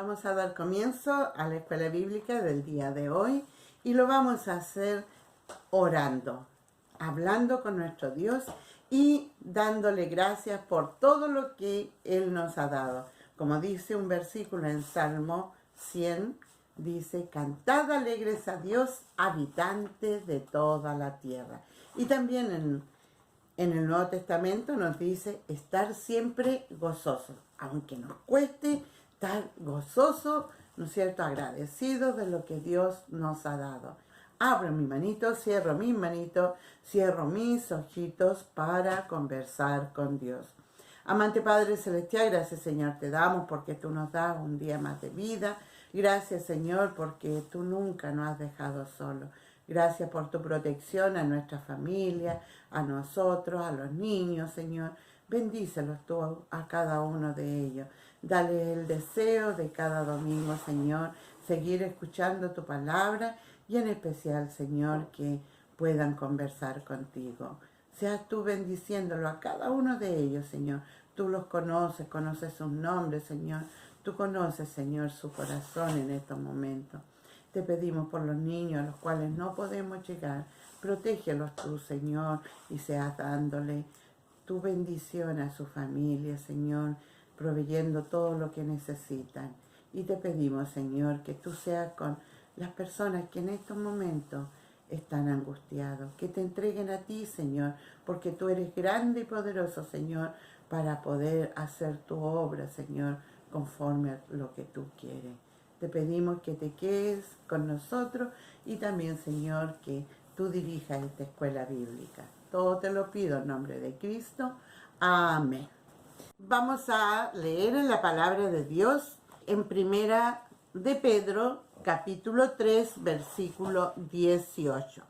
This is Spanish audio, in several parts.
Vamos a dar comienzo a la escuela bíblica del día de hoy y lo vamos a hacer orando, hablando con nuestro Dios y dándole gracias por todo lo que Él nos ha dado. Como dice un versículo en Salmo 100, dice: cantad alegres a Dios, habitantes de toda la tierra. Y también en el Nuevo Testamento nos dice estar siempre gozosos, aunque nos cueste estar gozosos, ¿no es cierto?, agradecidos de lo que Dios nos ha dado. Abro mi manito, cierro mis manitos, cierro mis ojitos para conversar con Dios. Amante Padre Celestial, gracias Señor te damos porque tú nos das un día más de vida. Gracias Señor porque tú nunca nos has dejado solos. Gracias por tu protección a nuestra familia, a nosotros, a los niños, Señor. Bendícelos tú a cada uno de ellos. Dale el deseo de cada domingo, Señor, seguir escuchando tu palabra y en especial, Señor, que puedan conversar contigo. Seas tú bendiciéndolo a cada uno de ellos, Señor. Tú los conoces, conoces sus nombres, Señor. Tú conoces, Señor, su corazón en estos momentos. Te pedimos por los niños a los cuales no podemos llegar. Protégelos tú, Señor, y seas dándole tu bendición a su familia, Señor, proveyendo todo lo que necesitan. Y te pedimos, Señor, que tú seas con las personas que en estos momentos están angustiados, que te entreguen a ti, Señor, porque tú eres grande y poderoso, Señor, para poder hacer tu obra, Señor, conforme a lo que tú quieres. Te pedimos que te quedes con nosotros y también, Señor, que tú dirijas esta escuela bíblica. Todo te lo pido en nombre de Cristo. Amén. Vamos a leer en la palabra de Dios en Primera de Pedro, capítulo 3, versículo 18.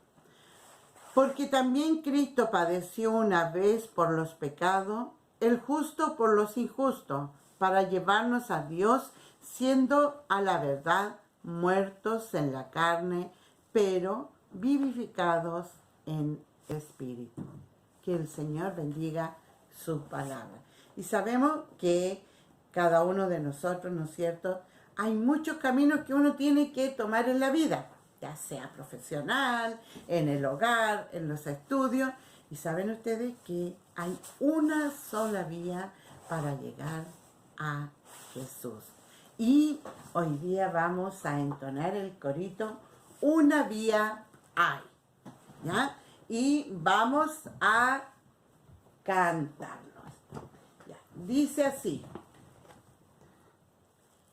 Porque también Cristo padeció una vez por los pecados, el justo por los injustos, para llevarnos a Dios, siendo a la verdad muertos en la carne, pero vivificados en espíritu. Que el Señor bendiga su palabra. Y sabemos que cada uno de nosotros, ¿no es cierto?, hay muchos caminos que uno tiene que tomar en la vida, ya sea profesional, en el hogar, en los estudios. Y saben ustedes que hay una sola vía para llegar a Jesús. Y hoy día vamos a entonar el corito Una vía hay, ¿ya? Y vamos a cantarlos. Ya. Dice así: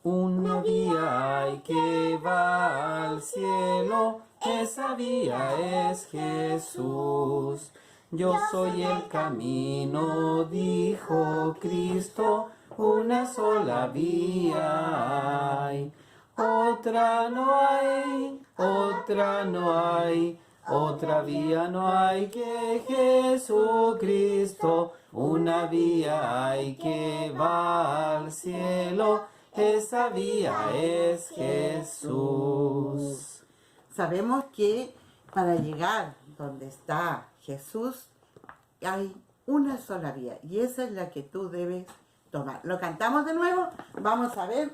una vía hay que va al cielo, esa vía es Jesús. Yo soy el camino, dijo Cristo, una sola vía hay. Otra no hay, otra no hay, otra vía no hay que Jesucristo. Una vía hay que va al cielo, esa vía es Jesús. Sabemos que para llegar donde está Jesús hay una sola vía y esa es la que tú debes tomar. Lo cantamos de nuevo, vamos a ver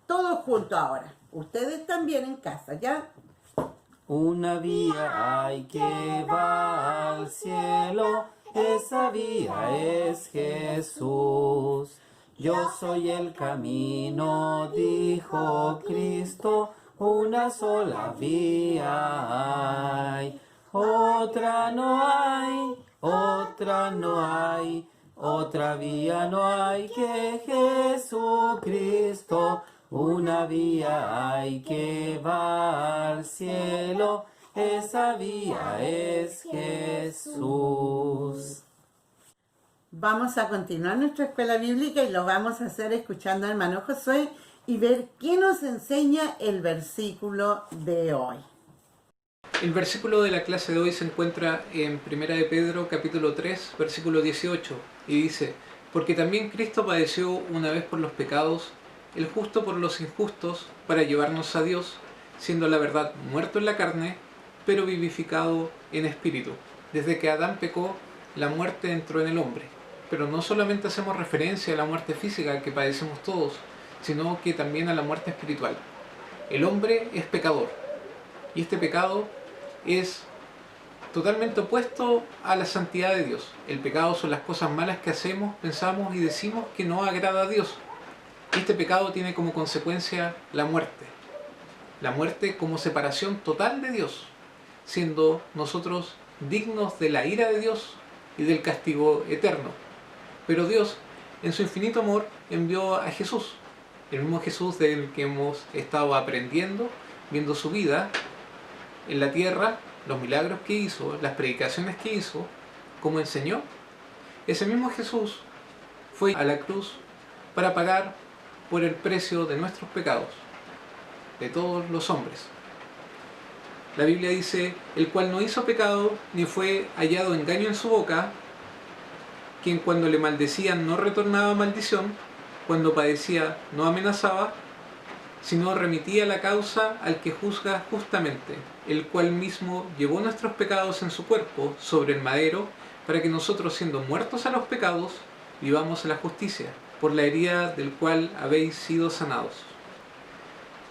todos juntos ahora. Ustedes también en casa, ¿ya? Una vía hay que va al cielo, esa vía es Jesús. Yo soy el camino, dijo Cristo, una sola vía hay. Otra no hay, otra no hay, otra vía no hay que Jesucristo. Una vía hay que va al cielo, esa vía es Jesús. Vamos a continuar nuestra escuela bíblica y lo vamos a hacer escuchando al hermano Josué y ver qué nos enseña el versículo de hoy. El versículo de la clase de hoy se encuentra en Primera de Pedro, capítulo 3, versículo 18, y dice: porque también Cristo padeció una vez por los pecados, el justo por los injustos, para llevarnos a Dios, siendo la verdad muerto en la carne, pero vivificado en espíritu. Desde que Adán pecó, la muerte entró en el hombre. Pero no solamente hacemos referencia a la muerte física que padecemos todos, sino que también a la muerte espiritual. El hombre es pecador y este pecado es totalmente opuesto a la santidad de Dios. El pecado son las cosas malas que hacemos, pensamos y decimos que no agrada a Dios. Este pecado tiene como consecuencia la muerte. La muerte como separación total de Dios, siendo nosotros dignos de la ira de Dios y del castigo eterno. Pero Dios, en su infinito amor, envió a Jesús, el mismo Jesús del que hemos estado aprendiendo, viendo su vida en la tierra, los milagros que hizo, las predicaciones que hizo, como enseñó. Ese mismo Jesús fue a la cruz para pagar por el precio de nuestros pecados, de todos los hombres. La Biblia dice, el cual no hizo pecado, ni fue hallado engaño en su boca, quien cuando le maldecían no retornaba maldición, cuando padecía no amenazaba, sino remitía la causa al que juzga justamente, el cual mismo llevó nuestros pecados en su cuerpo sobre el madero, para que nosotros, siendo muertos a los pecados, vivamos a la justicia, por la herida del cual habéis sido sanados.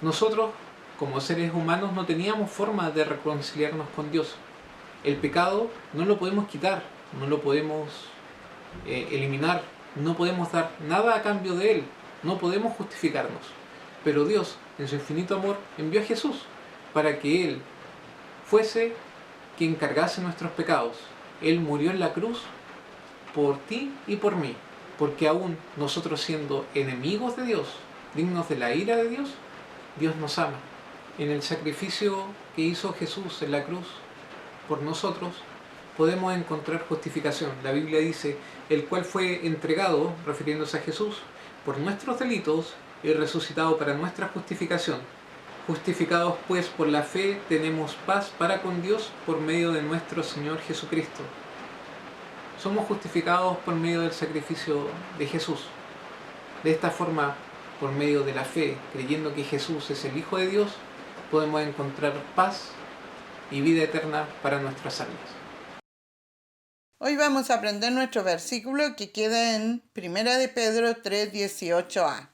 Nosotros, como seres humanos, no teníamos forma de reconciliarnos con Dios. El pecado no lo podemos quitar, no lo podemos eliminar, no podemos dar nada a cambio de él, no podemos justificarnos. Pero Dios, en su infinito amor, envió a Jesús para que Él fuese quien cargase nuestros pecados. Él murió en la cruz por ti y por mí, porque aún nosotros siendo enemigos de Dios, dignos de la ira de Dios, Dios nos ama. En el sacrificio que hizo Jesús en la cruz por nosotros, podemos encontrar justificación. La Biblia dice, el cual fue entregado, refiriéndose a Jesús, por nuestros delitos y resucitado para nuestra justificación. Justificados pues por la fe, tenemos paz para con Dios por medio de nuestro Señor Jesucristo. Somos justificados por medio del sacrificio de Jesús. De esta forma, por medio de la fe, creyendo que Jesús es el Hijo de Dios, podemos encontrar paz y vida eterna para nuestras almas. Hoy vamos a aprender nuestro versículo que queda en 1 de Pedro 3:18a.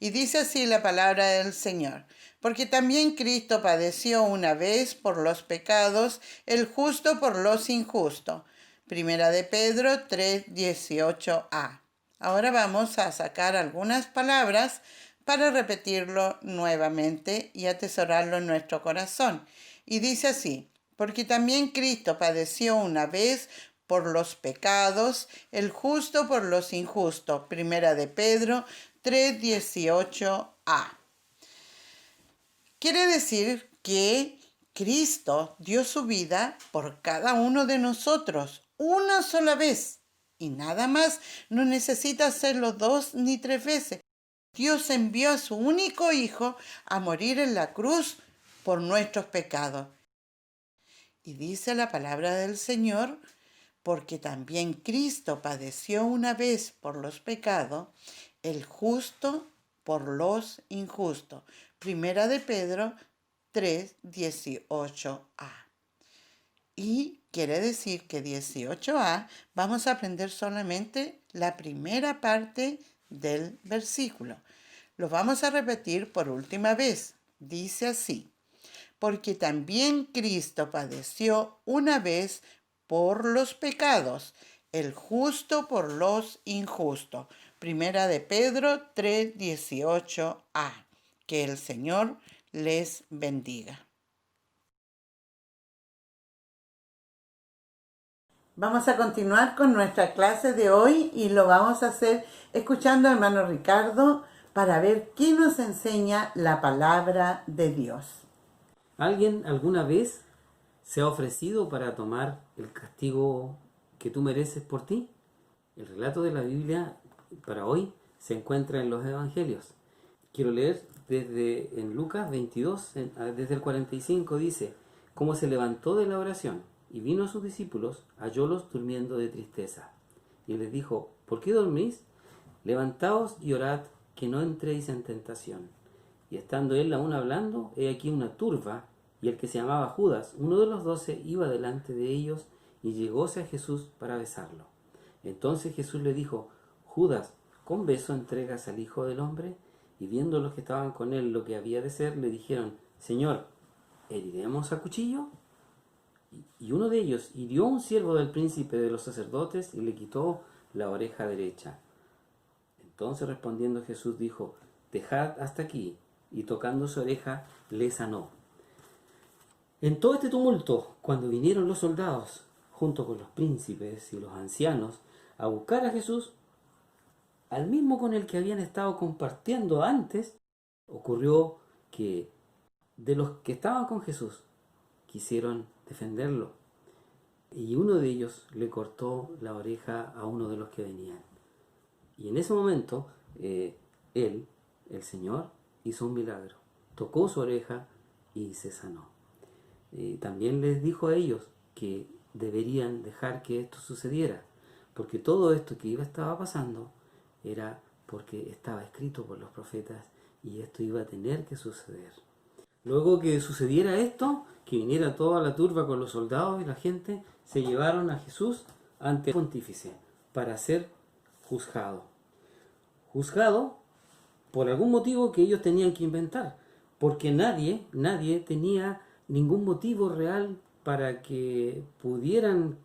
Y dice así la palabra del Señor: porque también Cristo padeció una vez por los pecados, el justo por los injustos. 1 de Pedro 3:18a. Ahora vamos a sacar algunas palabras para repetirlo nuevamente y atesorarlo en nuestro corazón. Y dice así: porque también Cristo padeció una vez por los pecados, el justo por los injustos. 1 de Pedro 3:18a. Quiere decir que Cristo dio su vida por cada uno de nosotros una sola vez y nada más. No necesita hacerlo 2 ni 3 veces. Dios envió a su único Hijo a morir en la cruz por nuestros pecados. Y dice la palabra del Señor: porque también Cristo padeció una vez por los pecados, el justo por los injustos. 1 de Pedro 3:18a. Y quiere decir que 18a vamos a aprender solamente la primera parte del versículo. Lo vamos a repetir por última vez. Dice así: porque también Cristo padeció una vez por los pecados, el justo por los injustos. 1 de Pedro 3:18a. Que el Señor les bendiga. Vamos a continuar con nuestra clase de hoy y lo vamos a hacer escuchando al hermano Ricardo para ver qué nos enseña la palabra de Dios. ¿Alguien alguna vez se ha ofrecido para tomar el castigo que tú mereces por ti? El relato de la Biblia para hoy se encuentra en los Evangelios. Quiero leer en Lucas 22, desde el 45, dice: como se levantó de la oración y vino a sus discípulos, hallólos durmiendo de tristeza. Y les dijo: ¿por qué dormís? Levantaos y orad, que no entréis en tentación. Y estando él aún hablando, he aquí una turba, y el que se llamaba Judas, uno de los 12, iba delante de ellos, y llegóse a Jesús para besarlo. Entonces Jesús le dijo: Judas, ¿con beso entregas al Hijo del Hombre? y viendo los que estaban con él lo que había de ser, le dijeron: Señor, ¿heriremos a cuchillo? Y uno de ellos hirió a un siervo del príncipe de los sacerdotes y le quitó la oreja derecha. Entonces respondiendo Jesús dijo: Dejad hasta aquí, y tocando su oreja le sanó. En todo este tumulto, cuando vinieron los soldados, junto con los príncipes y los ancianos, a buscar a Jesús, al mismo con el que habían estado compartiendo antes, ocurrió que de los que estaban con Jesús quisieron defenderlo, y uno de ellos le cortó la oreja a uno de los que venían. Y en ese momento, él, el Señor, hizo un milagro. Tocó su oreja y se sanó. También les dijo a ellos que deberían dejar que esto sucediera, porque todo esto que estaba pasando era porque estaba escrito por los profetas y esto iba a tener que suceder. Luego que sucediera esto, que viniera toda la turba con los soldados y la gente, se llevaron a Jesús ante el pontífice para ser juzgado. Juzgado por algún motivo que ellos tenían que inventar, porque nadie tenía ningún motivo real para que pudieran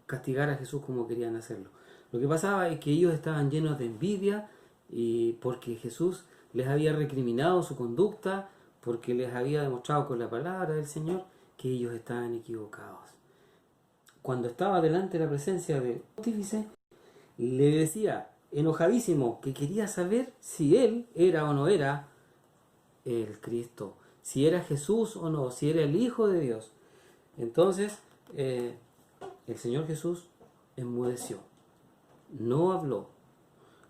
castigar a Jesús como querían hacerlo. Lo que pasaba es que ellos estaban llenos de envidia y porque Jesús les había recriminado su conducta, porque les había demostrado con la palabra del Señor que ellos estaban equivocados. Cuando estaba delante de la presencia del pontífice, le decía, enojadísimo, que quería saber si él era o no era el Cristo, si era Jesús o no, si era el Hijo de Dios. Entonces, el Señor Jesús enmudeció, no habló.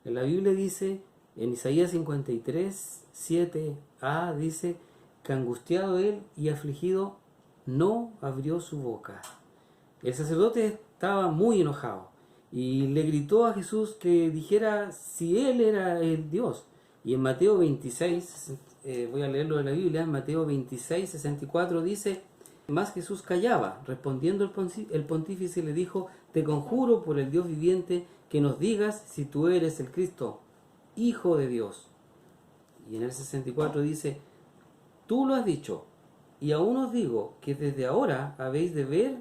En la Biblia dice, en Isaías 53, 7a, dice que angustiado él y afligido no abrió su boca. El sacerdote estaba muy enojado y le gritó a Jesús que dijera si él era el Dios. Y en Mateo 26, voy a leerlo de la Biblia, en Mateo 26, 64 dice: Mas Jesús callaba. Respondiendo el pontífice le dijo: Te conjuro por el Dios viviente que nos digas si tú eres el Cristo, Hijo de Dios. Y en el 64 dice: Tú lo has dicho, y aún os digo que desde ahora habéis de ver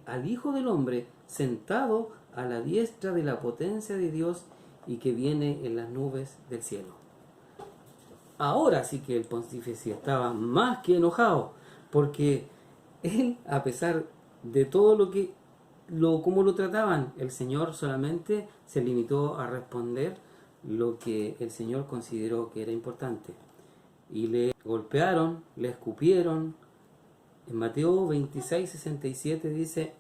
al Hijo del Hombre sentado a la diestra de la potencia de Dios y que viene en las nubes del cielo. Ahora sí que el pontífice estaba más que enojado, porque él, a pesar de todo cómo lo trataban, el Señor solamente se limitó a responder lo que el Señor consideró que era importante. Y le golpearon, le escupieron. En Mateo 26, 67 dice: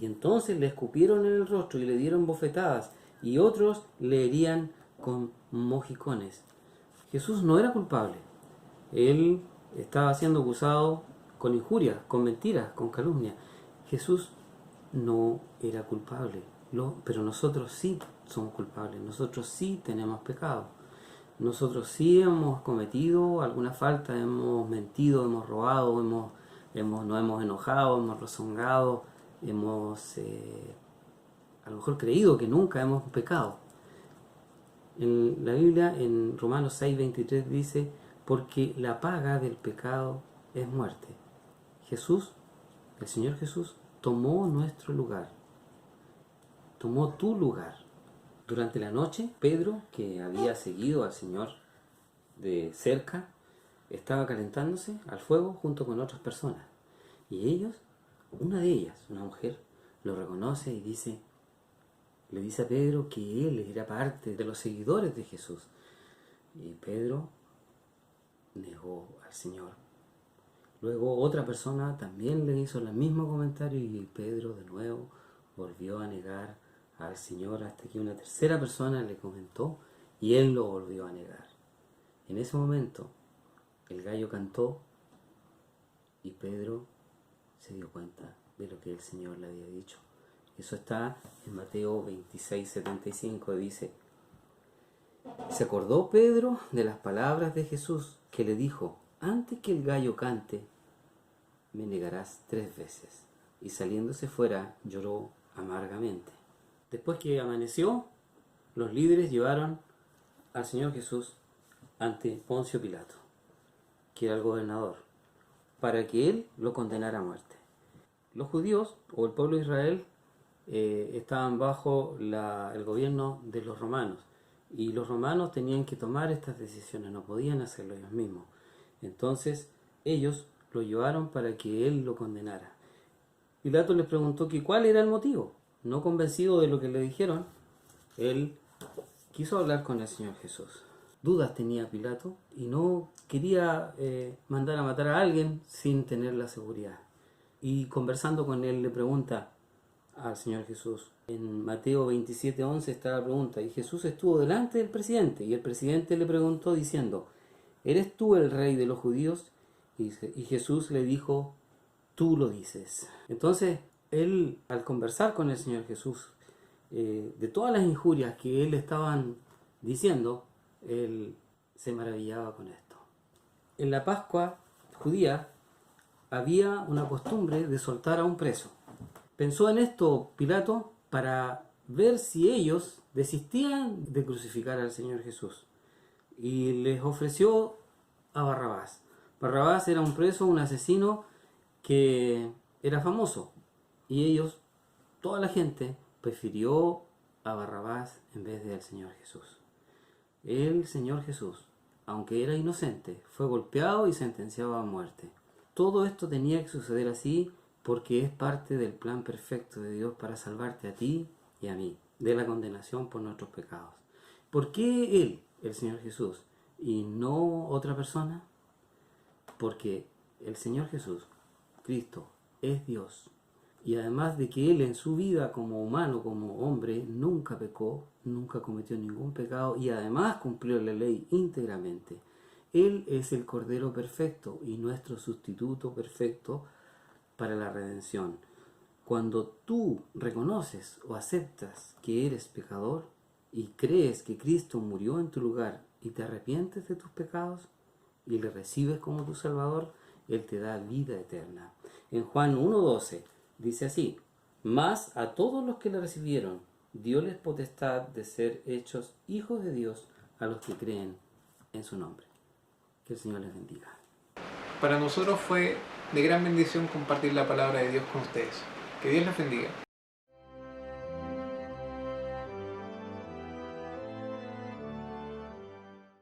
Y entonces le escupieron en el rostro y le dieron bofetadas, y otros le herían con mojicones. Jesús no era culpable. Él estaba siendo acusado con injurias, con mentiras, con calumnia. Jesús no era culpable, pero nosotros sí somos culpables, nosotros sí tenemos pecado. Nosotros sí hemos cometido alguna falta, hemos mentido, hemos robado, nos hemos enojado, hemos rezongado, hemos a lo mejor creído que nunca hemos pecado. En la Biblia, en Romanos 6:23 dice: Porque la paga del pecado es muerte. Jesús, el Señor Jesús, tomó nuestro lugar, tomó tu lugar. Durante la noche, Pedro, que había seguido al Señor de cerca, estaba calentándose al fuego junto con otras personas. Y una de ellas, una mujer, lo reconoce y le dice a Pedro que él era parte de los seguidores de Jesús. Y Pedro negó al Señor. Luego otra persona también le hizo el mismo comentario y Pedro de nuevo volvió a negar al Señor hasta que una tercera persona le comentó y él lo volvió a negar. En ese momento el gallo cantó y Pedro se dio cuenta de lo que el Señor le había dicho. Eso está en Mateo 26, 75, dice: Se acordó Pedro de las palabras de Jesús que le dijo: Antes que el gallo cante, me negarás 3 veces. Y saliéndose fuera, lloró amargamente. Después que amaneció, los líderes llevaron al Señor Jesús ante Poncio Pilato, que era el gobernador, para que él lo condenara a muerte. Los judíos o el pueblo de Israel estaban bajo el gobierno de los romanos, y los romanos tenían que tomar estas decisiones, no podían hacerlo ellos mismos. Entonces ellos lo llevaron para que él lo condenara. Pilato les preguntó que cuál era el motivo. No convencido de lo que le dijeron, él quiso hablar con el Señor Jesús. Dudas tenía Pilato y no quería mandar a matar a alguien sin tener la seguridad. Y conversando con él le pregunta al Señor Jesús. En Mateo 27:11 está la pregunta: y Jesús estuvo delante del presidente, y el presidente le preguntó diciendo: ¿eres tú el rey de los judíos? Y Jesús le dijo: tú lo dices. Entonces él, al conversar con el Señor Jesús de todas las injurias que él estaban diciendo, él se maravillaba con esto. En la Pascua judía había una costumbre de soltar a un preso. Pensó en esto Pilato para ver si ellos desistían de crucificar al Señor Jesús, y les ofreció a Barrabás. Barrabás era un preso, un asesino que era famoso, y ellos, toda la gente, prefirió a Barrabás en vez del Señor Jesús. El Señor Jesús, aunque era inocente, fue golpeado y sentenciado a muerte. Todo esto tenía que suceder así porque es parte del plan perfecto de Dios para salvarte a ti y a mí de la condenación por nuestros pecados. ¿Por qué Él, el Señor Jesús, y no otra persona? Porque el Señor Jesús, Cristo, es Dios. Y además de que Él en su vida como humano, como hombre, nunca pecó, nunca cometió ningún pecado, y además cumplió la ley íntegramente. Él es el Cordero perfecto y nuestro sustituto perfecto para la redención. Cuando tú reconoces o aceptas que eres pecador y crees que Cristo murió en tu lugar y te arrepientes de tus pecados y le recibes como tu Salvador, Él te da vida eterna. En Juan 1:12 dice así: mas a todos los que le recibieron, dióles potestad de ser hechos hijos de Dios, a los que creen en su nombre. Que el Señor les bendiga. Para nosotros fue de gran bendición compartir la palabra de Dios con ustedes. Que Dios les bendiga.